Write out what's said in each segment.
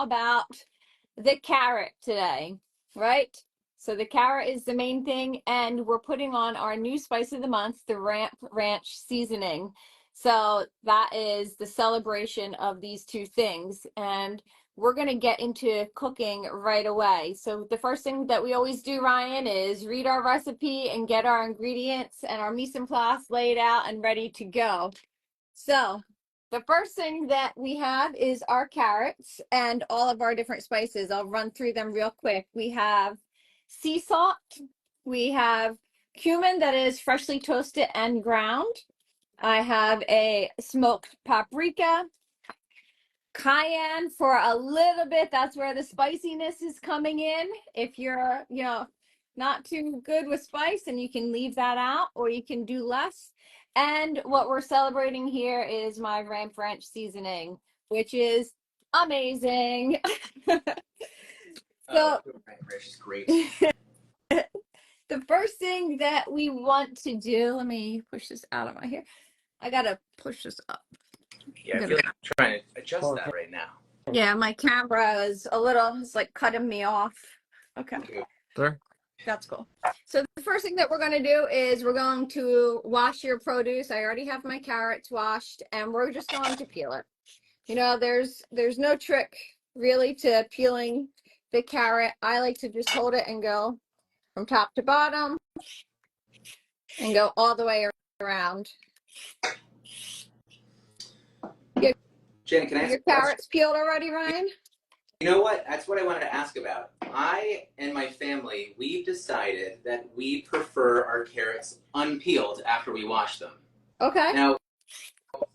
about the carrot today, right? So the carrot is the main thing, and we're putting on our new spice of the month, the Ramp Ranch seasoning. So that is the celebration of these two things. And we're going to get into cooking right away. So the first thing that we always do, Ryan, is read our recipe and get our ingredients and our mise en place laid out and ready to go. So the first thing that we have is our carrots and all of our different spices. I'll run through them real quick. We have sea salt. We have cumin that is freshly toasted and ground. I have a smoked paprika, cayenne for a little bit. That's where the spiciness is coming in. If you're, not too good with spice, and you can leave that out or you can do less. And what we're celebrating here is my Ramp Ranch seasoning, which is amazing. So Ramp Ranch is great. The first thing that we want to do, let me push this out of my hair. I gotta push this up. Yeah, I feel like I'm trying to adjust that right now. Yeah, my camera is it's like cutting me off. Okay. Sure. That's cool. So the first thing that we're going to do is we're going to wash your produce. I already have my carrots washed, and we're just going to peel it. There's no trick really to peeling the carrot. I like to just hold it and go from top to bottom and go all the way around. Jen, can I ask your carrots peeled already, Ryan? You know what? That's what I wanted to ask about. I and my family, we've decided that we prefer our carrots unpeeled after we wash them. Okay. Now,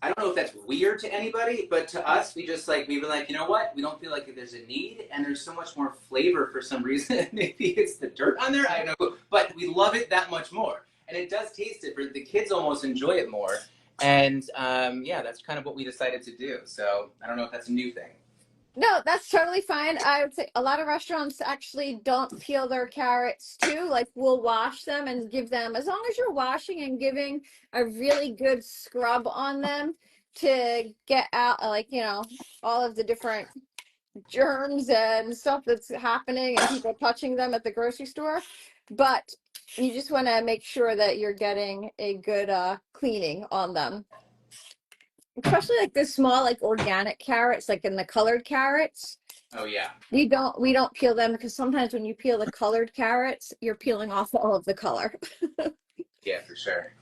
I don't know if that's weird to anybody, but to us, we've been like, you know what? We don't feel like there's a need, and there's so much more flavor for some reason. Maybe it's the dirt on there, I don't know. But we love it that much more. And it does taste different. The kids almost enjoy it more. And yeah, that's kind of what we decided to do. So I don't know if that's a new thing. No, that's totally fine. I would say a lot of restaurants actually don't peel their carrots too. Like, we'll wash them and give them, as long as you're washing and giving a really good scrub on them to get out, all of the different germs and stuff that's happening and people touching them at the grocery store. But you just want to make sure that you're getting a good cleaning on them. Especially like the small, like organic carrots, like in the colored carrots. Oh yeah. We don't peel them, because sometimes when you peel the colored carrots, you're peeling off all of the color. Yeah, for sure.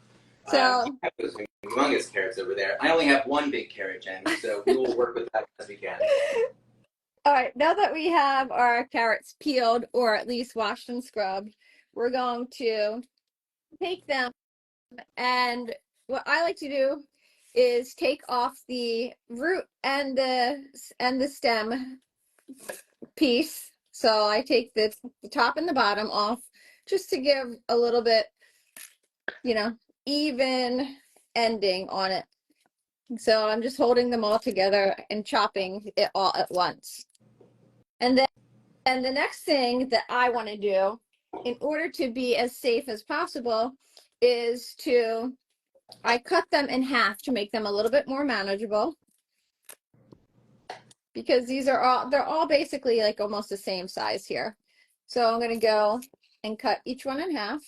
So I have those humongous carrots over there. I only have one big carrot, Jen, so we will work with that as we can. all right, now that we have our carrots peeled, or at least washed and scrubbed, we're going to take them, and what I like to do is take off the root and the stem piece. So I take the top and the bottom off, just to give a little bit, even ending on it. So I'm just holding them all together and chopping it all at once. And then the next thing that I want to do, in order to be as safe as possible, is I cut them in half to make them a little bit more manageable, because they're all basically like almost the same size here. So I'm going to go and cut each one in half.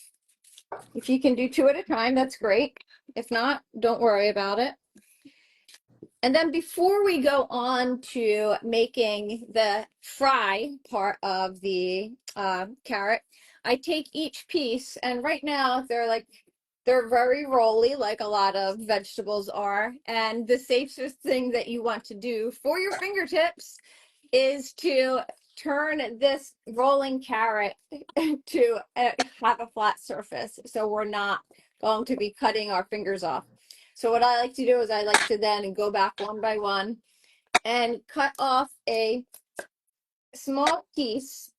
If you can do 2 at a time, that's great. If not, don't worry about it. And then before we go on to making the fry part of the carrot, I take each piece, and right now they're very rolly, like a lot of vegetables are. And the safest thing that you want to do for your fingertips is to turn this rolling carrot to have a flat surface, so we're not going to be cutting our fingers off. So what I like to do is I like to then go back one by one and cut off a small piece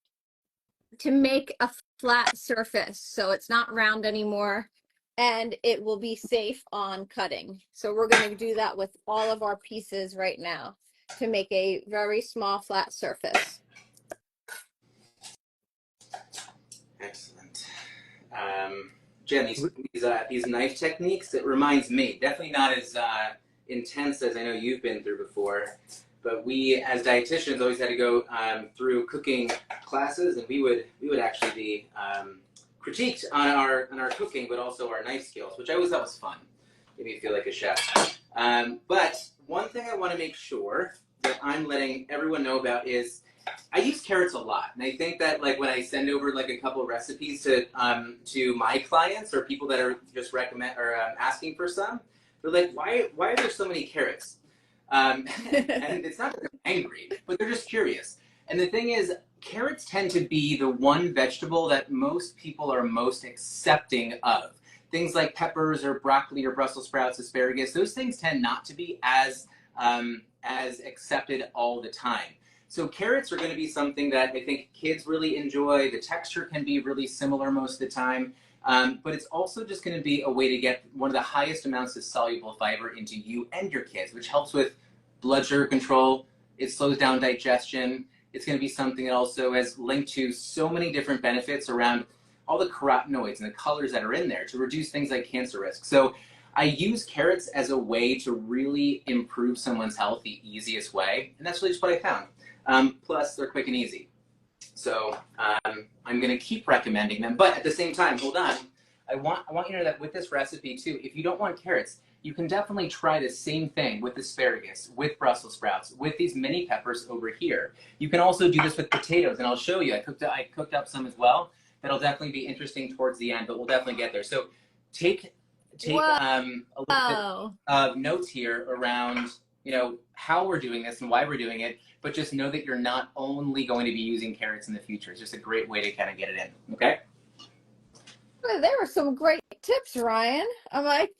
to make a flat surface, so it's not round anymore, and it will be safe on cutting. So we're going to do that with all of our pieces right now to make a very small flat surface. Excellent. Jen, these knife techniques, it reminds me, definitely not as intense as I know you've been through before, but we as dietitians always had to go through cooking classes, and we would actually be critiqued on our cooking, but also our knife skills, which I always thought was fun. Made me feel like a chef. But one thing I want to make sure that I'm letting everyone know about is I use carrots a lot, and I think that like when I send over like a couple of recipes to my clients or people that are just recommend or asking for some, they're like, why are there so many carrots? And it's not that they're angry, but they're just curious. And the thing is, carrots tend to be the one vegetable that most people are most accepting of. Things like peppers or broccoli or Brussels sprouts, asparagus, those things tend not to be as accepted all the time. So carrots are going to be something that I think kids really enjoy. The texture can be really similar most of the time. But it's also just going to be a way to get one of the highest amounts of soluble fiber into you and your kids, which helps with blood sugar control. It slows down digestion. It's going to be something that also is linked to so many different benefits around all the carotenoids and the colors that are in there to reduce things like cancer risk. So I use carrots as a way to really improve someone's health the easiest way, and that's really just what I found. Plus, they're quick and easy. So I'm going to keep recommending them, but at the same time, hold on. I want you to know that with this recipe too, if you don't want carrots, you can definitely try the same thing with asparagus, with Brussels sprouts, with these mini peppers over here. You can also do this with potatoes, and I'll show you. I cooked up some as well. That'll definitely be interesting towards the end, but we'll definitely get there. So take a little bit of notes here around how we're doing this and why we're doing it, but just know that you're not only going to be using carrots in the future. It's just a great way to kind of get it in. Okay. Well, there were some great tips, Ryan. I'm like,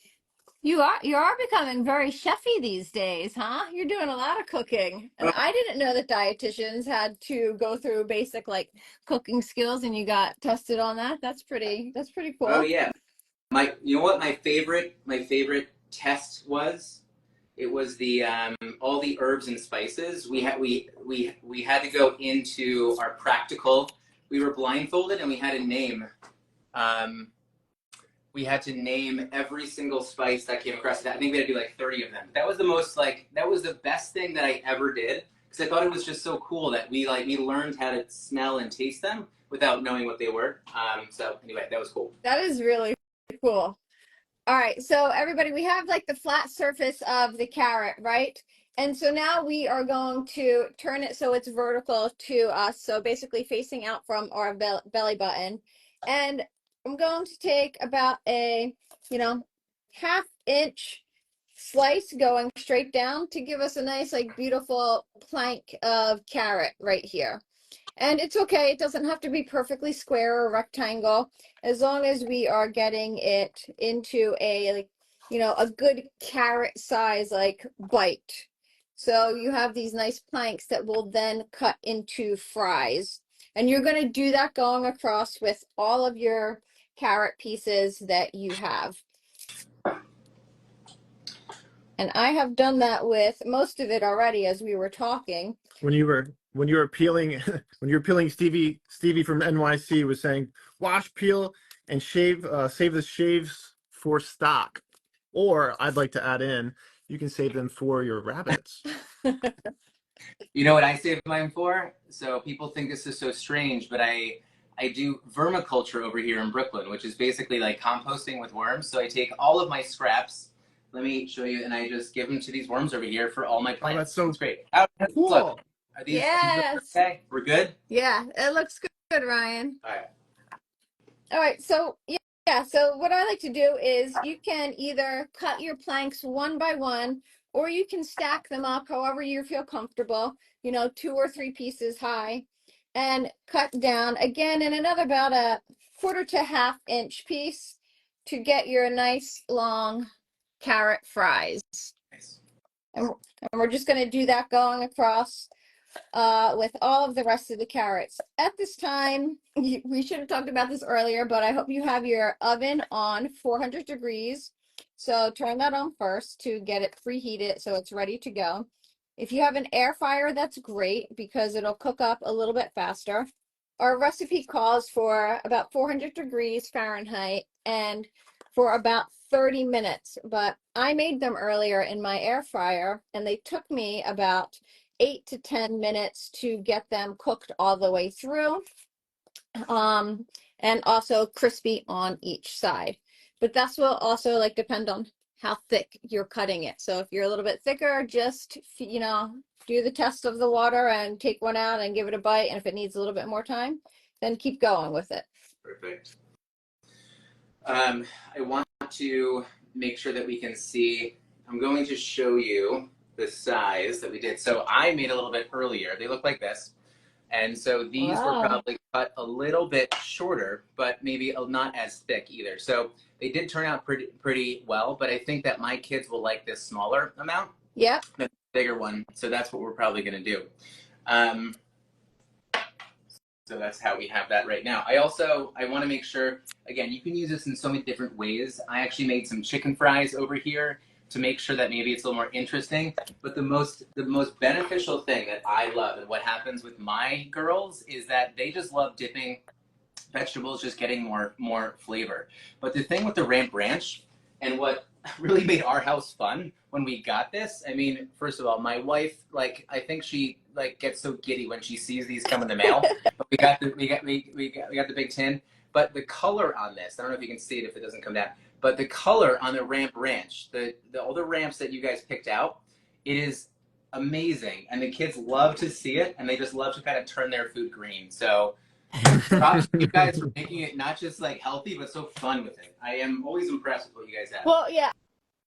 you are becoming very chefy these days, huh? You're doing a lot of cooking. And I didn't know that dietitians had to go through basic like cooking skills, and you got tested on that. That's pretty cool. Oh yeah. You know what my favorite test was? It was the all the herbs and spices. We had to go into our practical. We were blindfolded and we had to name every single spice that came across. I think we had to do like 30 of them. That was the best thing that I ever did, because I thought it was just so cool that we learned how to smell and taste them without knowing what they were. So anyway, that was cool. That is really cool. All right, so everybody, we have like the flat surface of the carrot, right? And so now we are going to turn it so it's vertical to us, so basically facing out from our belly button. And I'm going to take about a, 1/2 inch slice going straight down to give us a nice, like, beautiful plank of carrot right here. And it's okay, it doesn't have to be perfectly square or rectangle, as long as we are getting it into a, like, a good carrot size, like, bite. So you have these nice planks that will then cut into fries. And you're going to do that going across with all of your carrot pieces that you have. And I have done that with most of it already as we were talking. When you were peeling Stevie from NYC was saying wash, peel, and shave, save the shaves for stock. Or I'd like to add in, you can save them for your rabbits. You know what I save mine for? So people think this is so strange, but I do vermiculture over here in Brooklyn, which is basically like composting with worms. So I take all of my scraps, let me show you, and I just give them to these worms over here for all my plants. Oh, that's so great. cool. Look, are these okay? We're good? Yeah, it looks good, Ryan. All right. All right, so yeah, so what I like to do is you can either cut your planks one by one, or you can stack them up however you feel comfortable, 2 or 3 pieces high, and cut down again in another about a 1/4 to 1/2 inch piece to get your nice long carrot fries. Nice. And we're just going to do that going across with all of the rest of the carrots. At this time, we should have talked about this earlier, but I hope you have your oven on 400 degrees. So turn that on first to get it preheated so it's ready to go. If you have an air fryer, that's great because it'll cook up a little bit faster. Our recipe calls for about 400 degrees Fahrenheit and for about 30 minutes, but I made them earlier in my air fryer and they took me about 8 to 10 minutes to get them cooked all the way through. And also crispy on each side. But that's will also like depend on how thick you're cutting it. So if you're a little bit thicker, just, you know, do the test of the water and take one out and give it a bite. And if it needs a little bit more time, then keep going with it. Perfect. I want to make sure that we can see. I'm going to show you the size that we did. So I made a little bit earlier. They look like this. And so these were Wow. probably cut a little bit shorter, but maybe not as thick either. So they did turn out pretty well, but I think that my kids will like this smaller amount Yep. than the bigger one. So that's what we're probably going to do. So that's how we have that right now. I want to make sure, again, you can use this in so many different ways. I actually made some chicken fries over here to make sure that maybe it's a little more interesting. But the most beneficial thing that I love and what happens with my girls is that they just love dipping vegetables, just getting more flavor. But the thing with the Ramp Ranch and what really made our house fun when we got this, I mean, first of all, my wife, like, I think she like gets so giddy when she sees these come in the mail. But we got the big tin. But the color on this, I don't know if you can see it if it doesn't come down, but the color on the Ramp Ranch, the all the ramps that you guys picked out, it is amazing, and the kids love to see it, and they just love to kind of turn their food green. So props to you guys for making it not just like healthy, but so fun with it. I am always impressed with what you guys have. Well, yeah.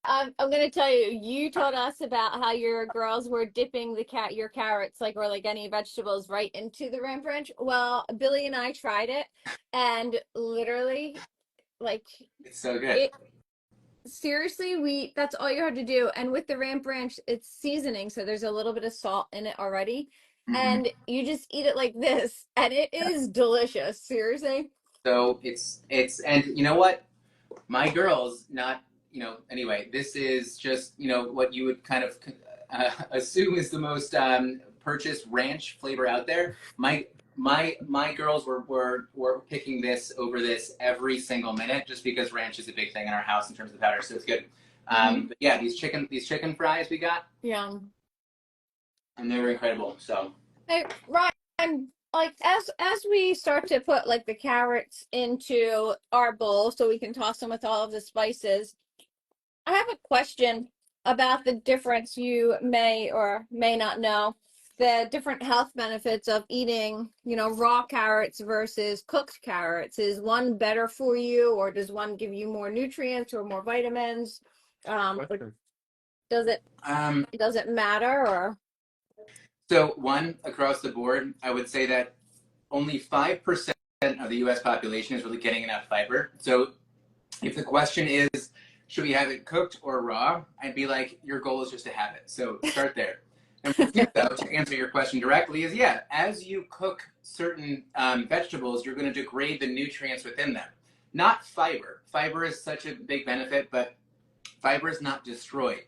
I'm going to tell you, you told us about how your girls were dipping your carrots, like, or like any vegetables right into the Ramp Ranch. Well, Billy and I tried it, and literally, like, It's so good. seriously, that's all you had to do. And with the Ramp Ranch, it's seasoning, so there's a little bit of salt in it already. Mm-hmm. And you just eat it like this, and it is delicious. Seriously. So and you know what? My girls, not, anyway, this is just, what you would kind of assume is the most purchased ranch flavor out there. My girls were picking this over this every single minute, just because ranch is a big thing in our house in terms of powder, so it's good. But yeah, these chicken fries we got, Yeah. and they were incredible. So Hey, Ryan, like as we start to put like the carrots into our bowl so we can toss them with all of the spices, I have a question about the difference you may or may not know, the different health benefits of eating, raw carrots versus cooked carrots. Is one better for you, or does one give you more nutrients or more vitamins? Or Question. does it matter, or? So one, across the board, I would say that only 5% of the U.S. population is really getting enough fiber. So if the question is, should we have it cooked or raw? I'd be like, your goal is just to have it. So start there. Number two, though, to answer your question directly, is yeah, as you cook certain vegetables, you're going to degrade the nutrients within them. Not fiber. Fiber is such a big benefit, but fiber is not destroyed.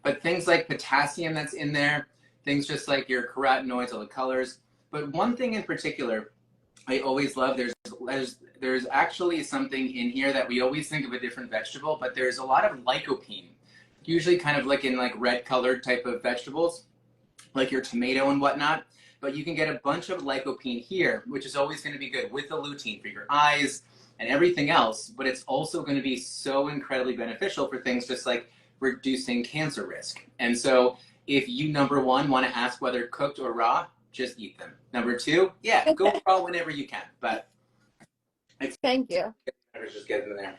But things like potassium that's in there, things just like your carotenoids, all the colors. But one thing in particular, I always love, there's actually something in here that we always think of a different vegetable, but there's a lot of lycopene, usually kind of like in like red colored type of vegetables, like your tomato and whatnot. But you can get a bunch of lycopene here, which is always going to be good with the lutein for your eyes and everything else. But it's also going to be so incredibly beneficial for things just like reducing cancer risk. And so if you, number one, want to ask whether cooked or raw, just eat them. Number two, yeah, go raw whenever you can. But Thank you. just get them there.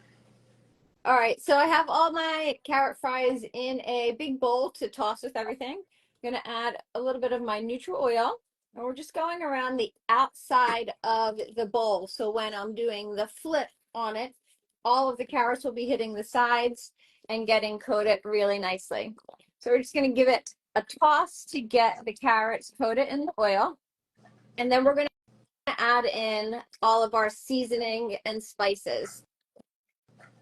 All right, so I have all my carrot fries in a big bowl to toss with everything. I'm gonna add a little bit of my neutral oil, and we're just going around the outside of the bowl. So when I'm doing the flip on it, all of the carrots will be hitting the sides and getting coated really nicely. So we're just gonna give it a toss to get the carrots coated in the oil. And then we're gonna add in all of our seasoning and spices.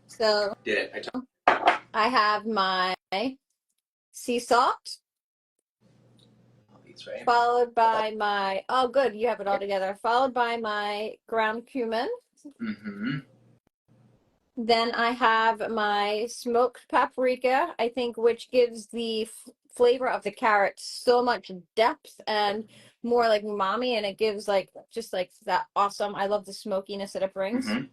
So Did it. I have my sea salt, Right? followed by my, oh good, you have it all together, followed by my ground cumin. Mm-hmm. Then I have my smoked paprika, I think, which gives the flavor of the carrot so much depth and more like umami, and it gives like just like that awesome. I love the smokiness that it brings. Mm-hmm.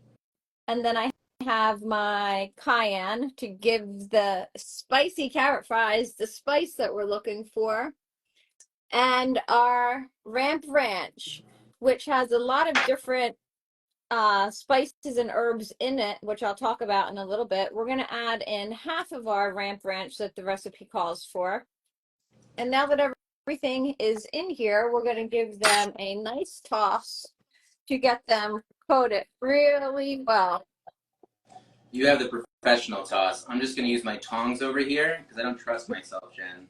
And then I have my cayenne to give the spicy carrot fries the spice that we're looking for. And our Ramp Ranch, which has a lot of different spices and herbs in it, which I'll talk about in a little bit. We're going to add in half of our Ramp Ranch that the recipe calls for. And now that everything is in here, we're going to give them a nice toss to get them coated really well. You have the professional toss. I'm just going to use my tongs over here because I don't trust myself, Jen.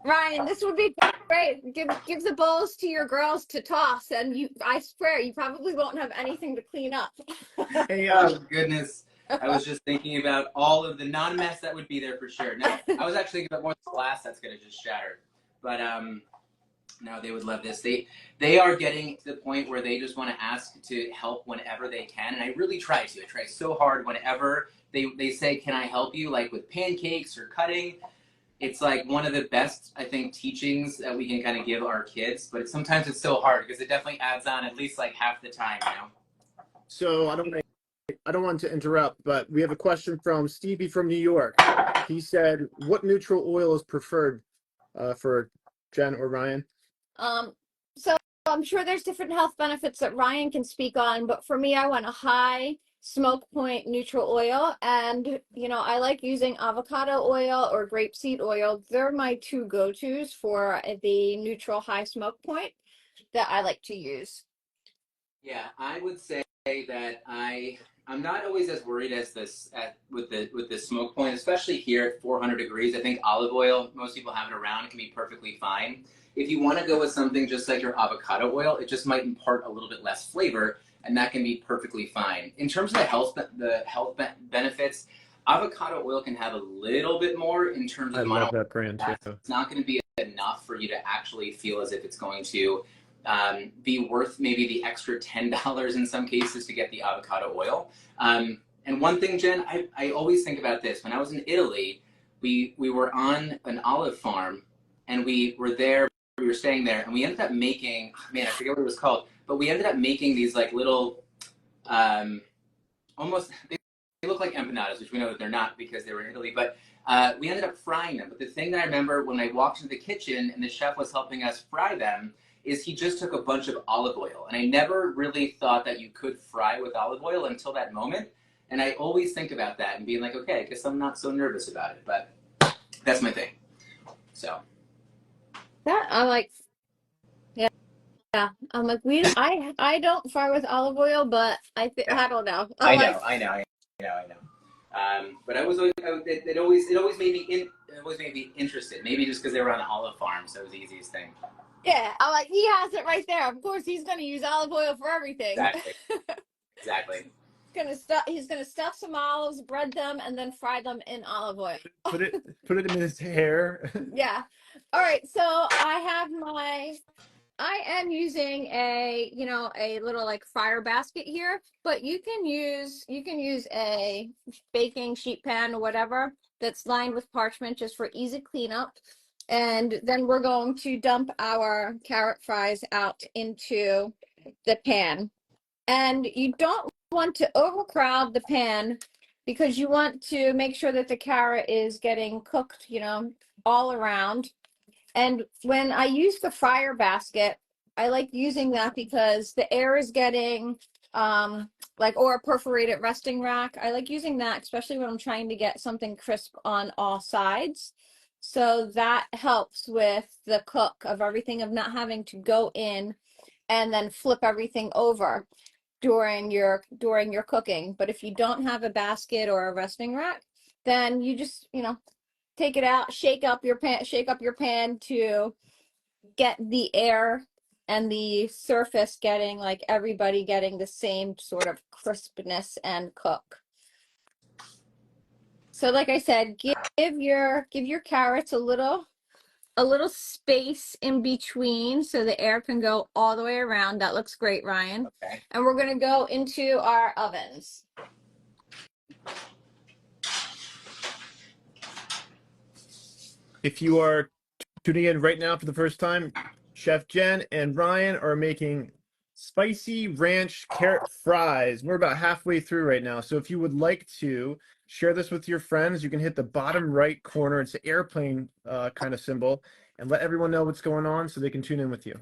Ryan, this would be great. Give the bowls to your girls to toss, and I swear you probably won't have anything to clean up. Hey, Oh, goodness. I was just thinking about all of the non-mess that would be there for sure. No, I was actually thinking about more glass that's going to just shatter. But no, they would love this. They are getting to the point where they just want to ask to help whenever they can, and I really try to. I try so hard whenever they say, "Can I help you?" Like with pancakes or cutting. It's like one of the best, I think, teachings that we can kind of give our kids. But sometimes it's so hard because it definitely adds on at least like half the time, you know. so I don't want to interrupt, but we have a question from Stevie from New York. He said, "What neutral oil is preferred for Jen or Ryan?" So I'm sure there's different health benefits that Ryan can speak on, but for me, I want a high smoke point neutral oil. And, I like using avocado oil or grapeseed oil. They're my two go-tos for the neutral high smoke point that I like to use. Yeah, I would say that I'm not always as worried as with the smoke point, especially here at 400 degrees. I think olive oil, most people have it around, can be perfectly fine. If you want to go with something just like your avocado oil, it just might impart a little bit less flavor, and that can be perfectly fine. In terms of the health benefits, avocado oil can have a little bit more in terms I of love that brand too. it's not going to be enough for you to actually feel as if it's going to be worth maybe the extra $10 in some cases to get the avocado oil. And one thing, Jen, I always think about this. When I was in Italy, we were on an olive farm, and we were staying there, and we ended up making, man, I forget what it was called, but we ended up making these like little, almost, they look like empanadas, which we know that they're not because they were in Italy, but we ended up frying them. But the thing that I remember when I walked into the kitchen and the chef was helping us fry them is he just took a bunch of olive oil. And I never really thought that you could fry with olive oil until that moment. And I always think about that and being like, okay, I guess I'm not so nervous about it. But that's my thing. So. That I'm like, yeah, I'm like, I don't fry with olive oil, but I don't know. I'm like, I know. But I was always, it always made me interested. Maybe just because they were on an olive farm, so it was the easiest thing. yeah, I'm like, he has it right there. Of course, he's gonna use olive oil for everything. Exactly. He's gonna stuff some olives, bread them, and then fry them in olive oil. Put it in his hair. Yeah. All right. So I am using a little like fryer basket here, but you can use a baking sheet pan or whatever that's lined with parchment just for easy cleanup. And then we're going to dump our carrot fries out into the pan. And you don't want to overcrowd the pan because you want to make sure that the carrot is getting cooked, all around. And when I use the fryer basket, I like using that because the air is getting or a perforated resting rack. I like using that, especially when I'm trying to get something crisp on all sides. So that helps with the cook of everything, of not having to go in and then flip everything over during your cooking. But if you don't have a basket or a resting rack, then you just, take it out, shake up your pan to get the air and the surface getting like everybody getting the same sort of crispness and cook. So like I said, give your carrots a little a little space in between so the air can go all the way around. That looks great, Ryan. Okay. And we're gonna go into our ovens. If you are tuning in right now for the first time, Chef Jen and Ryan are making spicy ranch carrot fries. We're about halfway through right now. So if you would like to share this with your friends, you can hit the bottom right corner. It's the airplane kind of symbol, and let everyone know what's going on so they can tune in with you.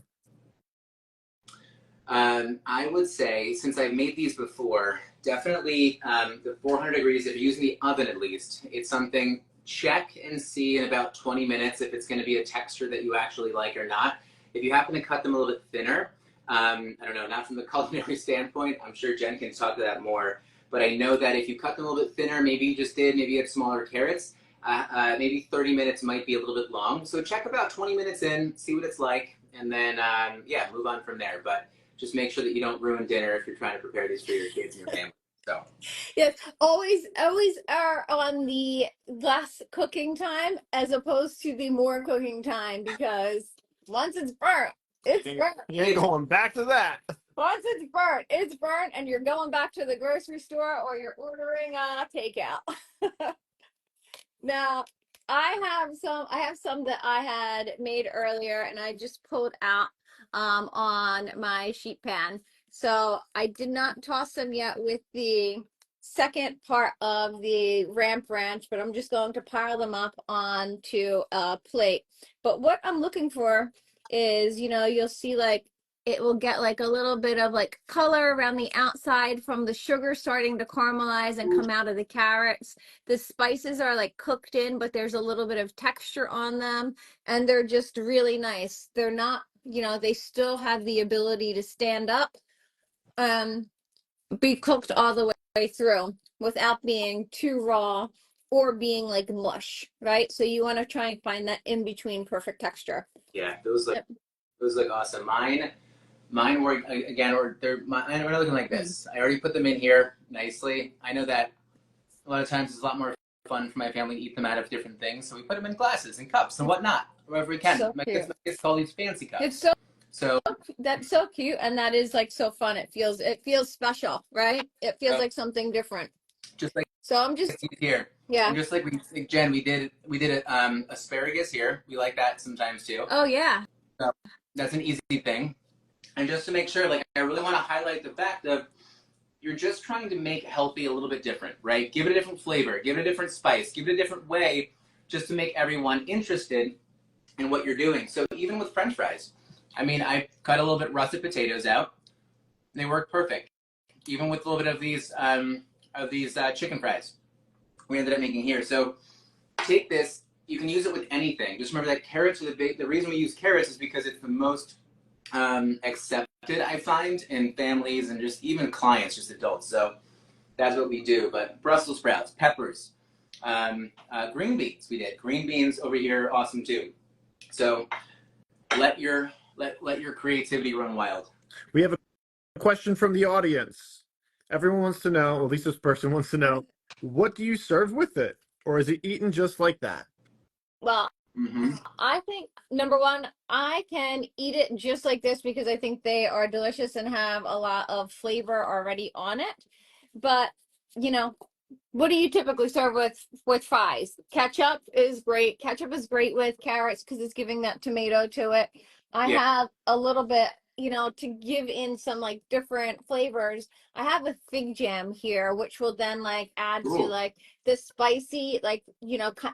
I would say, since I've made these before, definitely the 400 degrees, if you're using the oven at least, it's something, check and see in about 20 minutes if it's going to be a texture that you actually like or not. If you happen to cut them a little bit thinner, I don't know, not from the culinary standpoint, I'm sure Jen can talk to that more, but I know that if you cut them a little bit thinner, maybe you just did, maybe you had smaller carrots, maybe 30 minutes might be a little bit long. So check about 20 minutes in, see what it's like, and then, yeah, move on from there. But just make sure that you don't ruin dinner if you're trying to prepare these for your kids and your family. So Yes, always are on the less cooking time as opposed to the more cooking time, because once it's burnt, it's burnt. You ain't going back to that. Once it's burnt, and you're going back to the grocery store or you're ordering takeout. Now, I have some that I had made earlier and I just pulled out on my sheet pan. So I did not toss them yet with the second part of the ramp ranch, but I'm just going to pile them up onto a plate. But what I'm looking for is, you'll see like it will get like a little bit of like color around the outside from the sugar starting to caramelize and come out of the carrots. The spices are like cooked in, but there's a little bit of texture on them, and they're just really nice. They're not, they still have the ability to stand up, be cooked all the way through without being too raw or being like mush, right? So you want to try and find that in between perfect texture. yeah, those look awesome. Mine were again, or mine are looking like this. I already put them in here nicely. I know that a lot of times it's a lot more fun for my family to eat them out of different things, so we put them in glasses and cups and whatnot, wherever we can. So My cute. kids call these fancy cups. It's So that's so cute, and that is like so fun. It feels special, right? It feels like something different. just like So I'm just here, yeah. and just like Jen, we did asparagus here. We like that sometimes too. Oh yeah. So that's an easy thing. And just to make sure, like, I really want to highlight the fact of you're just trying to make healthy a little bit different, right? Give it a different flavor, give it a different spice, give it a different way, just to make everyone interested in what you're doing. So even with French fries, I mean, I cut a little bit russet potatoes out. They work perfect. Even with a little bit of these chicken fries, we ended up making here. So take this. You can use it with anything. Just remember that carrots are the reason we use carrots is because it's the most accepted, I find, in families and just even clients, just adults. So that's what we do. But Brussels sprouts, peppers, green beans. We did green beans over here, awesome too. So let your creativity run wild. We have a question from the audience. Everyone wants to know, or at least this person wants to know, what do you serve with it? Or is it eaten just like that? Well, Mm-hmm. I think number one, I can eat it just like this because I think they are delicious and have a lot of flavor already on it. But, what do you typically serve with fries? Ketchup is great. Ketchup is great with carrots because it's giving that tomato to it. I Yeah. have a little bit, to give in some like different flavors. I have a fig jam here, which will then like add to Ooh. like the spicy, like,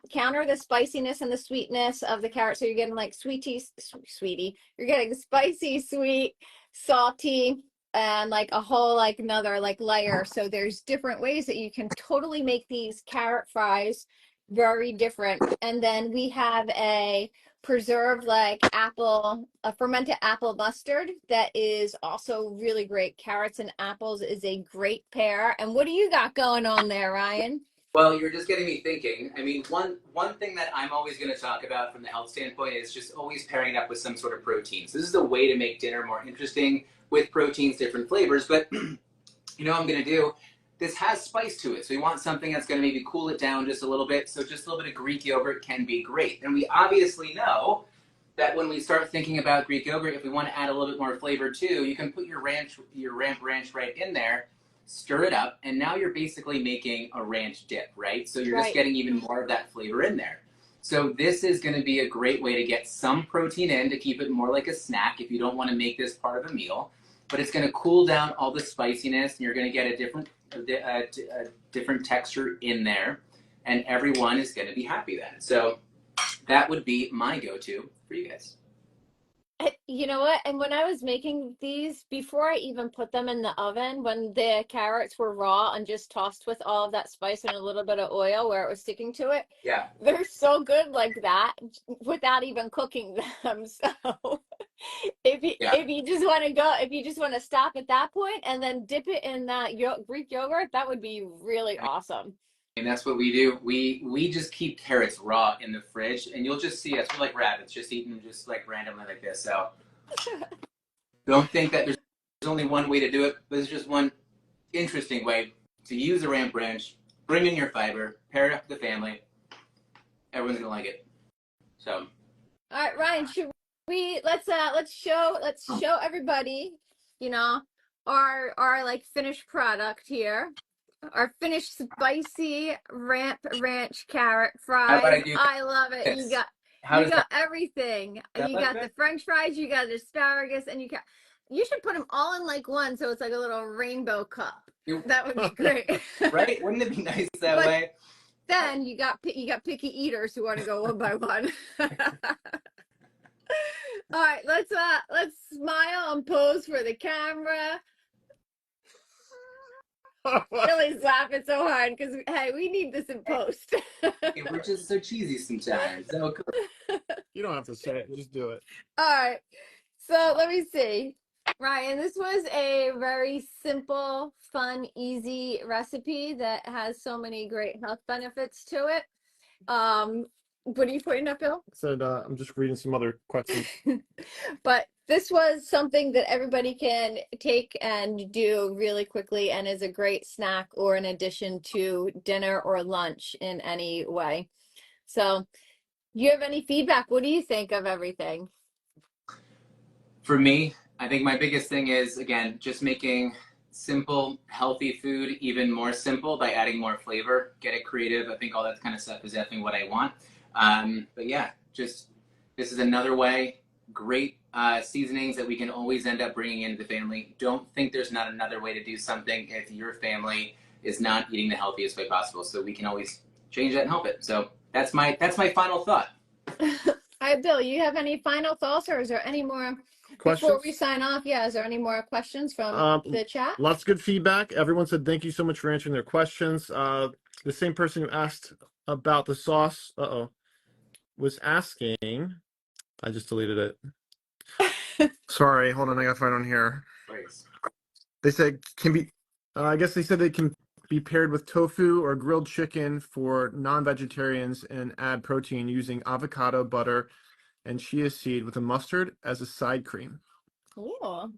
counter the spiciness and the sweetness of the carrot. So you're getting like sweetie. You're getting spicy, sweet, salty, and like a whole like another like layer. So there's different ways that you can totally make these carrot fries very different. And then we have a preserved like a fermented apple mustard that is also really great. Carrots and apples is a great pair. And what do you got going on there, Ryan? Well, you're just getting me thinking. I mean, one thing that I'm always going to talk about from the health standpoint is just always pairing it up with some sort of proteins. This is a way to make dinner more interesting with proteins, different flavors. But I'm going to do this has spice to it. So we want something that's going to maybe cool it down just a little bit. So just a little bit of Greek yogurt can be great. And we obviously know that when we start thinking about Greek yogurt, if we want to add a little bit more flavor too, you can put your ramp ranch right in there, stir it up, and now you're basically making a ranch dip, right? So you're just getting even more of that flavor in there. So this is going to be a great way to get some protein in to keep it more like a snack if you don't want to make this part of a meal. But it's going to cool down all the spiciness, and you're going to get a different texture in there, and everyone is going to be happy then. So that would be my go-to for you guys. You know what? And when I was making these, before I even put them in the oven, when the carrots were raw and just tossed with all of that spice and a little bit of oil where it was sticking to it, Yeah. they're so good like that without even cooking them. So if you just want to go, if you just want to stop at that point and then dip it in that Greek yogurt, that would be really awesome. And that's what we do. We just keep carrots raw in the fridge, and you'll just see us. We're like rabbits, just eating them just like randomly like this. So don't think that there's only one way to do it. There's just one interesting way to use a ramp ranch. Bring in your fiber, pair it up with the family. Everyone's gonna like it. So. All right, Ryan, should we let's show everybody, you know, our like finished product here. Our finished spicy ramp ranch carrot fries. I love it. You got everything. You got the French fries, you got the asparagus, and you should put them all in like one, so it's like a little rainbow cup. That would be great. Right? Wouldn't it be nice that way? Then you got picky eaters who want to go one by one. All right, let's smile and pose for the camera. Billy's laughing so hard because hey, we need this in post. We're just so cheesy sometimes. So You don't have to say it, just do it. All right, so let me see. Ryan, this was a very simple, fun, easy recipe that has so many great health benefits to it. What are you putting up, Bill? I said I'm just reading some other questions. But this was something that everybody can take and do really quickly and is a great snack or an addition to dinner or lunch in any way. So, you have any feedback? What do you think of everything? For me, I think my biggest thing is, again, just making simple, healthy food even more simple by adding more flavor. Get it creative. I think all that kind of stuff is definitely what I want. But yeah, just this is another way. Great seasonings that we can always end up bringing into the family. Don't think there's not another way to do something if your family is not eating the healthiest way possible. So we can always change that and help it. So that's my final thought. All right, Bill, you have any final thoughts, or is there any more Questions? before we sign off? Yeah, is there any more questions from the chat? Lots of good feedback. Everyone said thank you so much for answering their questions. The same person who asked about the sauce, was asking. I just deleted it. Sorry, hold on. I gotta find it on here. Thanks. They said can be. I guess they said they can be paired with tofu or grilled chicken for non-vegetarians and add protein using avocado, butter, and chia seed with a mustard as a side cream. Cool.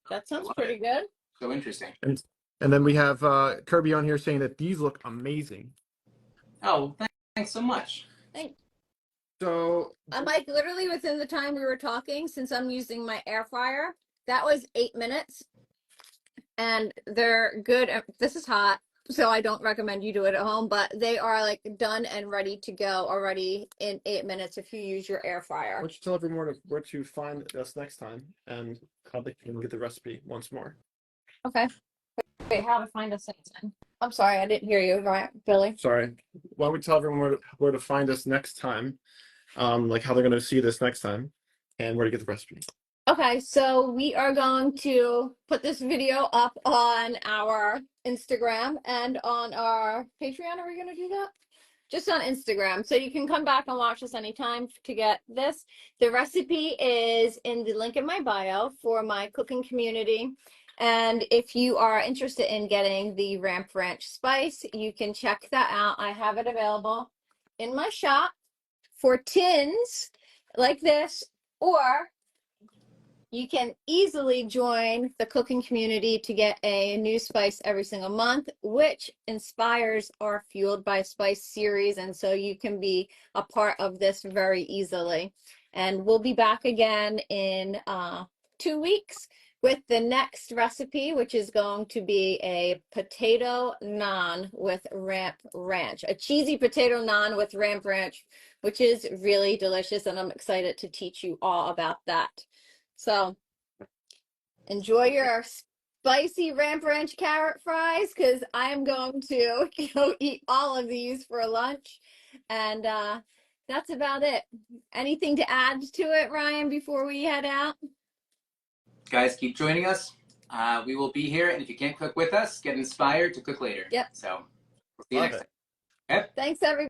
That sounds pretty good. So interesting. And then we have Kirby on here saying that these look amazing. Oh, thanks so much. Thanks. So I'm like literally within the time we were talking, since I'm using my air fryer, that was 8 minutes. And they're good. This is hot, so I don't recommend you do it at home, but they are like done and ready to go already in 8 minutes if you use your air fryer. why don't you tell everyone where to find us next time and how they can get the recipe once more. Okay. Wait, how to find us next time? I'm sorry, I didn't hear you, right, Billy? Sorry. Why don't we tell everyone where to find us next time? Like how they're going to see this next time and where to get the recipe. Okay, so we are going to put this video up on our Instagram and on our Patreon. Are we going to do that? Just on Instagram. So you can come back and watch us anytime to get this. The recipe is in the link in my bio for my cooking community. And if you are interested in getting the Ramp Ranch spice, you can check that out. I have it available in my shop for tins like this, or You can easily join the cooking community to get a new spice every single month, which inspires our Fueled by Spice series. And so you can be a part of this very easily. And we'll be back again in 2 weeks with the next recipe, which is going to be a potato naan with Ramp Ranch, a cheesy potato naan with Ramp Ranch, which is really delicious. And I'm excited to teach you all about that. So enjoy your spicy Ramp Ranch carrot fries, because I am going to go eat all of these for lunch. And that's about it. Anything to add to it, Ryan, before we head out? Guys, keep joining us. We will be here, and if you can't cook with us, get inspired to cook later. Yep. So we'll see you Love next it. time. Okay? Thanks, everybody.